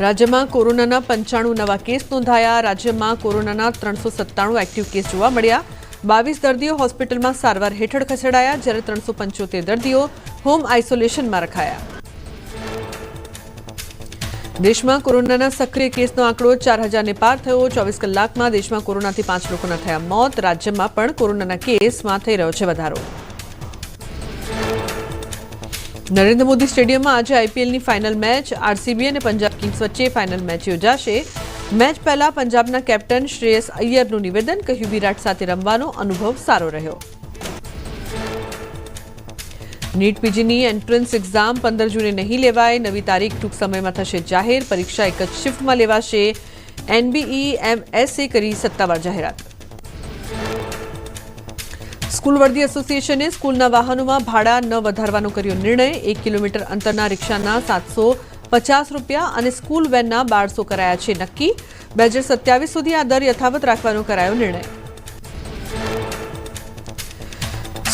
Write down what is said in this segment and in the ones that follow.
રાજ્યમાં કોરોનાના 95 નવા કેસ નોંધાયા। રાજ્યમાં કોરોનાના 397 એક્ટિવ કેસ જોવા મળ્યા। 22 દર્દીઓ હોસ્પિટલમાં સારવાર હેઠળ ખસેડાયા, જ્યારે 375 દર્દીઓ હોમ આઇસોલેશનમાં રખાયા। દેશમાં કોરોનાના સક્રિય કેસનો આંકડો 4000ને પાર થયો। 24 કલાકમાં દેશમાં કોરોનાથી 5 લોકોના થયા મોત। રાજ્યમાં પણ કોરોનાના કેસમાં થઈ રહ્યો છે વધારો। નરેન્દ્ર મોદી સ્ટેડિયમમાં આજે આઈપીએલની ફાઇનલ મેચ આરસીબી અને પંજાબ કિંગ્સ વચ્ચે ફાઇનલ મેચ યોજાશે। મેચ પહેલા પંજાબના કેપ્ટન શ્રેયસ અય્યરનું નિવેદન, કહ્યું વિરાટ સાથે રમવાનો અનુભવ સારો રહ્યો। નીટ પીજીની એન્ટ્રન્સ એક્ઝામ 15 જૂને નહીં લેવાય। નવી તારીખ ટૂંક સમયમાં થશે જાહેર। પરીક્ષા એક જ શિફ્ટમાં લેવાશે। એનબીઈએમએસે કરી સત્તાવાર જાહેરાત। સ્કૂલ વર્દી એસોસિએશને સ્કૂલના વાહનોમાં ભાડા ન વધારવાનો કર્યો નિર્ણય। 1 કિલોમીટર અંતરના રિક્ષાના 750 રૂપિયા અને સ્કૂલ વેનના 1200 કરાયા છે નક્કી। 2027 સુધી આ દર યથાવત રાખવાનો કરાયો નિર્ણય।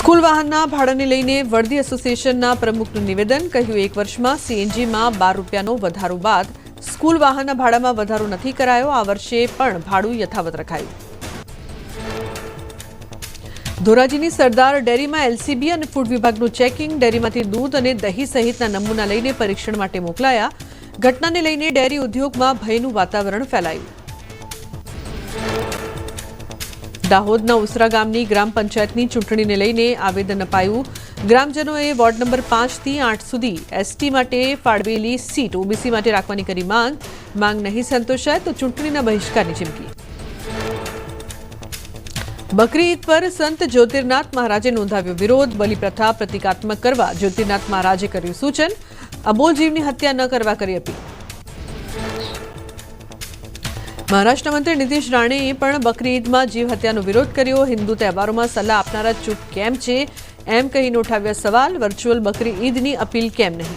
સ્કૂલ વાહનના ભાડાને લઈને વર્દી એસોસિએશનના પ્રમુખનું નિવેદન, કહ્યું 1 વર્ષમાં સીએનજીમાં 12 રૂપિયાનો વધારો બાદ સ્કૂલ વાહનના ભાડામાં વધારો નથી કરાયો। આ વર્ષે પણ ભાડું યથાવત રખાયું। ધોરાજીની સરદાર ડેરીમાં એલસીબી અને ફૂડ વિભાગનું ચેકિંગ। ડેરીમાંથી દૂધ અને દહીં સહિતના નમૂના લઈને પરીક્ષણ માટે મોકલાયા। ઘટનાને લઈને ડેરી ઉદ્યોગમાં ભયનું વાતાવરણ ફેલાયું। દાહોદના ઉસરા ગામની ગ્રામ પંચાયતની ચૂંટણીને લઈને આવેદન અપાયું। ગ્રામજનોએ વોર્ડ નંબર 5 થી 8 સુધી એસટી માટે ફાળવેલી સીટ ઓબીસી માટે રાખવાની કરી માંગ નહીં સંતોષાય તો ચૂંટણીના બહિષ્કારની ચીમકી। બકરી ઈદ પર સંત જ્યોતિર્નાથ મહારાજે નોંધાવ્યો વિરોધ। બલિ પ્રથા પ્રતિકાત્મક કરવા જ્યોતિર્નાથ મહારાજે કર્યું સૂચન। અબોલ જીવની હત્યા ન કરવા કરી અપીલ। મહારાષ્ટ્રના મંત્રી નીતિશ રાણેએ પણ બકરી ઈદમાં જીવ હત્યાનો વિરોધ કર્યો। હિન્દુ તહેવારોમાં સલાહ આપનારા ચૂપ કેમ છે એમ કહીને ઉઠાવ્યા સવાલ। વર્ચ્યુઅલ બકરી ઈદની અપીલ કેમ નહીં?